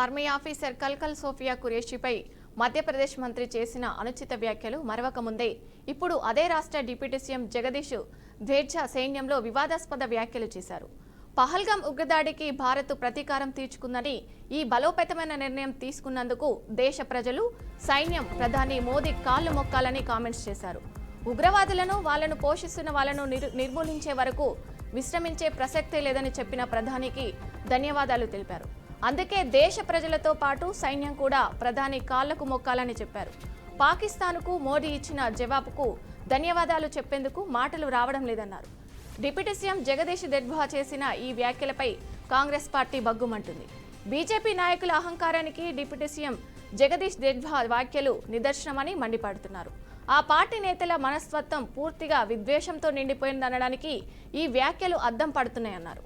Army officer Kalkal Sophia ఖురేషీపై Madhya Pradesh మంత్రి చేసిన అనుచిత వ్యాఖ్యలు మరవక ముందే ఇప్పుడు అదే రాష్ట్ర డిప్యూటీ సీఎం జగదీష్ ధేర్జా సైన్యంలో వివాదాస్పద వ్యాఖ్యలు చేశారు. పహల్గాం ఉగ్రదాడికి భారత్ ప్రతీకారం తీర్చుకుందని, ఈ బలోపేతమైన నిర్ణయం తీసుకున్నందుకు దేశ ప్రజలు, సైన్యం ప్రధాని మోదీ కాళ్లు మొక్కాలని కామెంట్స్ చేశారు. ఉగ్రవాదులను, వాళ్లను పోషిస్తున్న వాళ్లను నిర్మూలించే వరకు విశ్రమించే ప్రసక్తే లేదని చెప్పిన ప్రధానికి ధన్యవాదాలు తెలిపారు. అందుకే దేశ ప్రజలతో పాటు సైన్యం కూడా ప్రధాని కాళ్లకు మొక్కాలని చెప్పారు. పాకిస్తాన్కు మోదీ ఇచ్చిన జవాబుకు ధన్యవాదాలు చెప్పేందుకు మాటలు రావడం లేదన్నారు. డిప్యూటీ సీఎం జగదీష్ ధేర్జా చేసిన ఈ వ్యాఖ్యలపై కాంగ్రెస్ పార్టీ బగ్గుమంటుంది. బీజేపీ నాయకుల అహంకారానికి డిప్యూటీ సీఎం జగదీష్ ధేర్జా వ్యాఖ్యలు నిదర్శనమని మండిపడుతున్నారు. ఆ పార్టీ నేతల మనస్తత్వం పూర్తిగా విద్వేషంతో నిండిపోయిందనడానికి ఈ వ్యాఖ్యలు అద్దం పడుతున్నాయన్నారు.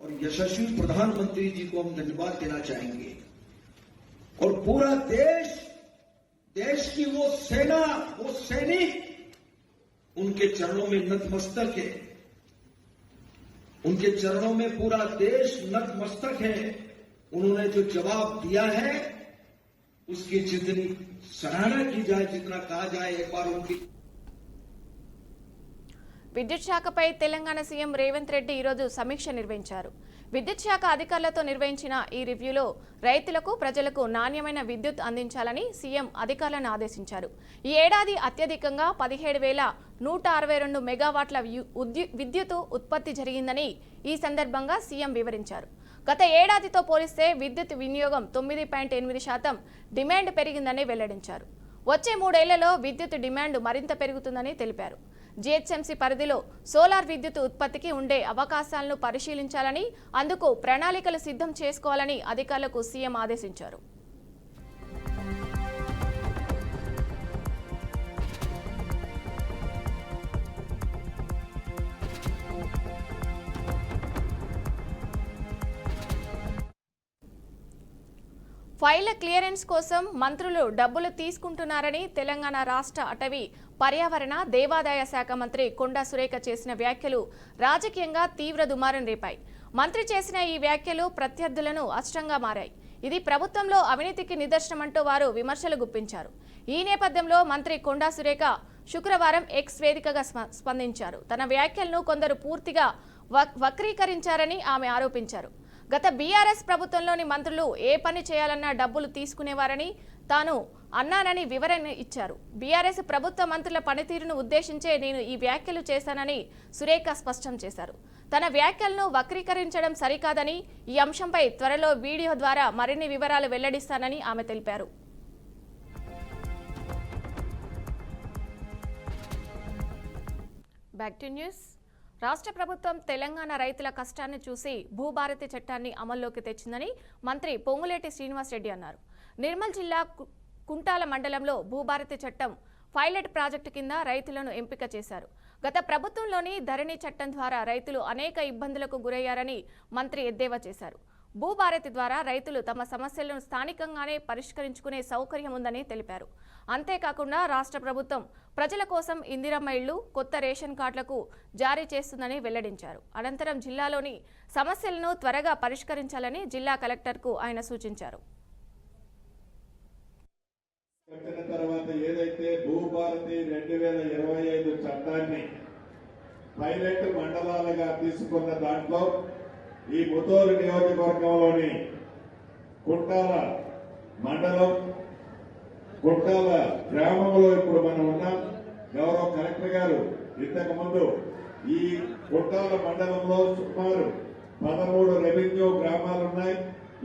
और यशस्वी प्रधानमंत्री जी को हम धन्यवाद देना चाहेंगे और पूरा देश की वो सेना, वो सैनिक उनके चरणों में नतमस्तक है. उनके चरणों में पूरा देश नतमस्तक है. उन्होंने जो जवाब दिया है उसकी जितनी सराहना की जाए, जितना कहा जाए, एक बार उनकी. విద్యుత్ శాఖపై తెలంగాణ సీఎం రేవంత్ రెడ్డి ఈరోజు సమీక్ష నిర్వహించారు. విద్యుత్ శాఖ అధికారులతో నిర్వహించిన ఈ రివ్యూలో రైతులకు, ప్రజలకు నాణ్యమైన విద్యుత్ అందించాలని సీఎం అధికారులను ఆదేశించారు. ఈ ఏడాది అత్యధికంగా 17,162 మెగావాట్ల విద్యుత్ ఉత్పత్తి జరిగిందని ఈ సందర్భంగా సీఎం వివరించారు. గత ఏడాదితో పోలిస్తే విద్యుత్ వినియోగం 9.8% డిమాండ్ పెరిగిందని వెల్లడించారు. వచ్చే 3 ఏళ్లలో విద్యుత్ డిమాండ్ మరింత పెరుగుతుందని తెలిపారు. జీహెచ్ఎంసీ పరిధిలో సోలార్ విద్యుత్ ఉత్పత్తికి ఉండే అవకాశాలను పరిశీలించాలని, అందుకు ప్రణాళికలు సిద్ధం చేసుకోవాలని అధికారులకు సీఎం ఆదేశించారు. ఫైళ్ల క్లియరెన్స్ కోసం మంత్రులు డబ్బులు తీసుకుంటున్నారని తెలంగాణ రాష్ట్ర అటవీ, పర్యావరణ, దేవాదాయ శాఖ మంత్రి కొండా సురేఖ చేసిన వ్యాఖ్యలు రాజకీయంగా తీవ్ర దుమారం రేపాయి. మంత్రి చేసిన ఈ వ్యాఖ్యలు ప్రత్యర్థులను అస్త్రంగా మారాయి. ఇది ప్రభుత్వంలో అవినీతికి నిదర్శనమంటూ వారు విమర్శలు గుప్పించారు. ఈ నేపథ్యంలో మంత్రి కొండా సురేఖ శుక్రవారం ఎక్స్ వేదికగా స్పందించారు. తన వ్యాఖ్యలను కొందరు పూర్తిగా వక్రీకరించారని ఆమె ఆరోపించారు. గత బీఆర్ఎస్ ప్రభుత్వంలోని మంత్రులు ఏ పని చేయాలన్నా డబ్బులు తీసుకునేవారని తాను అన్నానని వివరణ ఇచ్చారు. బీఆర్ఎస్ ప్రభుత్వ మంత్రుల పనితీరును ఉద్దేశించే నేను ఈ వ్యాఖ్యలు చేశానని సురేఖ స్పష్టం చేశారు. తన వ్యాఖ్యలను వక్రీకరించడం సరికాదని, ఈ అంశంపై త్వరలో వీడియో ద్వారా మరిన్ని వివరాలు వెల్లడిస్తానని ఆమె తెలిపారు. Back to news. రాష్ట్ర ప్రభుత్వం తెలంగాణ రైతుల కష్టాన్ని చూసి భూభారతి చట్టాన్ని అమల్లోకి తెచ్చిందని మంత్రి పొంగులేటి శ్రీనివాసరెడ్డి అన్నారు. నిర్మల్ జిల్లా కుంటాల మండలంలో భూభారతి చట్టం పైలట్ ప్రాజెక్టు కింద రైతులను ఎంపిక చేశారు. గత ప్రభుత్వంలోని ధరణి చట్టం ద్వారా రైతులు అనేక ఇబ్బందులకు గురయ్యారని మంత్రి ఎద్దేవా చేశారు. భూభారతి ద్వారా రైతులు తమ సమస్యలను స్థానికంగానే పరిష్కరించుకునే సౌకర్యం ఉందని తెలిపారు. అంతేకాకుండా రాష్ట్ర ప్రభుత్వం ప్రజల కోసం ఇందిరమ్మ ఇళ్లు, కొత్త రేషన్ కార్డులకు జారీ చేస్తుందని వెల్లడించారు. అనంతరం జిల్లాలోని సమస్యలను త్వరగా పరిష్కరించాలని జిల్లా కలెక్టర్కు ఆయన సూచించారు. ఏదైతే భూభారతి 2025 చట్టాన్ని పైలట్ మండలాలుగా తీసుకున్న దాంట్లో ఈ ముతోలు నియోజకవర్గంలోని కుంటాల మండలం, కుంటాల గ్రామంలో ఇప్పుడు మనం ఉన్నాం. గౌరవ కలెక్టర్ గారు ఇంతకు ముందు ఈ కుంటాల మండలంలో సుమారు 13 రెవెన్యూ గ్రామాలున్నాయి.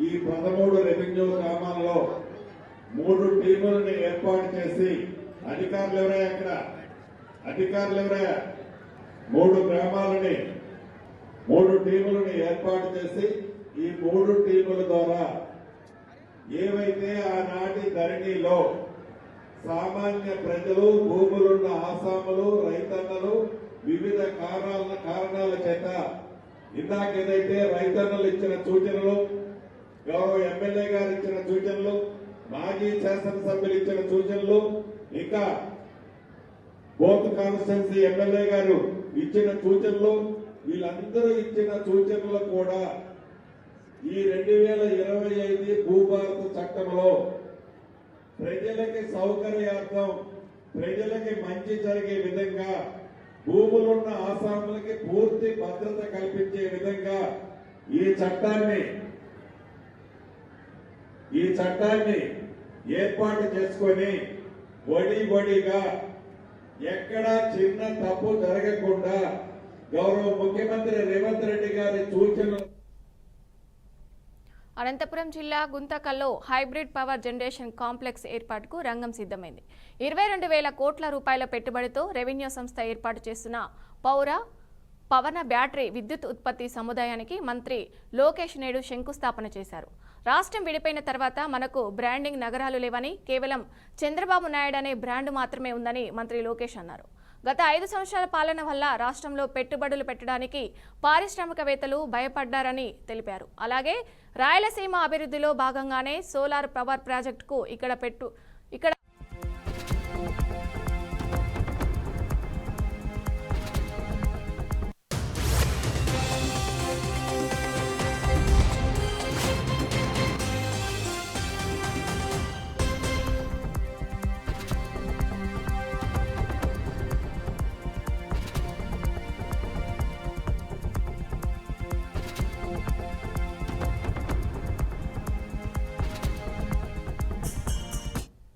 ఈ 13 రెవెన్యూ గ్రామాల్లో 3 టీములను ఏర్పాటు చేసి అధికారులు ఎవరయ్యా అక్కడ అధికారులు ఎవరయ్యా 3 గ్రామాలని 3 టీములను ఏర్పాటు చేసి ఈ 3 టీముల ద్వారా ఏవైతే ఆనాటి ధరణిలో సామాన్య ప్రజలు, భూములున్న ఆసాములు, రైతన్నలు వివిధ కారణాల చేత ఇందాక ఏదైతే రైతన్నలు ఇచ్చిన సూచనలు, గౌరవ ఎమ్మెల్యే గారు ఇచ్చిన సూచనలు, మాజీ శాసనసభ్యులు ఇచ్చిన సూచనలు, ఇంకా బోత్ కాన్స్టిట్యున్సీ ఎమ్మెల్యే గారు ఇచ్చిన సూచనలు, వీళ్ళందరూ ఇచ్చిన సూచనలు కూడా ఈ 2025 భూభారత చట్టంలో ప్రజలకి సౌకర్యార్థం, ప్రజలకి మంచి జరిగే విధంగా, భూములున్న ఆసాములకి పూర్తి భద్రత కల్పించే విధంగా ఈ చట్టాన్ని ఏర్పాటు చేసుకొని వడిగా ఎక్కడా చిన్న తప్పు జరగకుండా గౌరవ ముఖ్యమంత్రి రేవంత్ రెడ్డి గారి సూచనలు. అనంతపురం జిల్లా గుంతకల్లో హైబ్రిడ్ పవర్ జనరేషన్ కాంప్లెక్స్ ఏర్పాటుకు రంగం సిద్ధమైంది. 22,000 కోట్ల రూపాయల పెట్టుబడితో రెవెన్యూ సంస్థ ఏర్పాటు చేస్తున్న పవన బ్యాటరీ విద్యుత్ ఉత్పత్తి సముదాయానికి మంత్రి లోకేష్ నేడు శంకుస్థాపన చేశారు. రాష్ట్రం విడిపోయిన తర్వాత మనకు బ్రాండింగ్ నగరాలు లేవని, కేవలం చంద్రబాబు నాయుడు అనే బ్రాండ్ మాత్రమే ఉందని మంత్రి లోకేష్ అన్నారు. గత 5 సంవత్సరాల పాలన వల్ల రాష్ట్రంలో పెట్టుబడులు పెట్టడానికి పారిశ్రామికవేత్తలు భయపడ్డారని తెలిపారు. అలాగే రాయలసీమ అభివృద్ధిలో భాగంగానే సోలార్ పవర్ ప్రాజెక్టుకు ఇక్కడ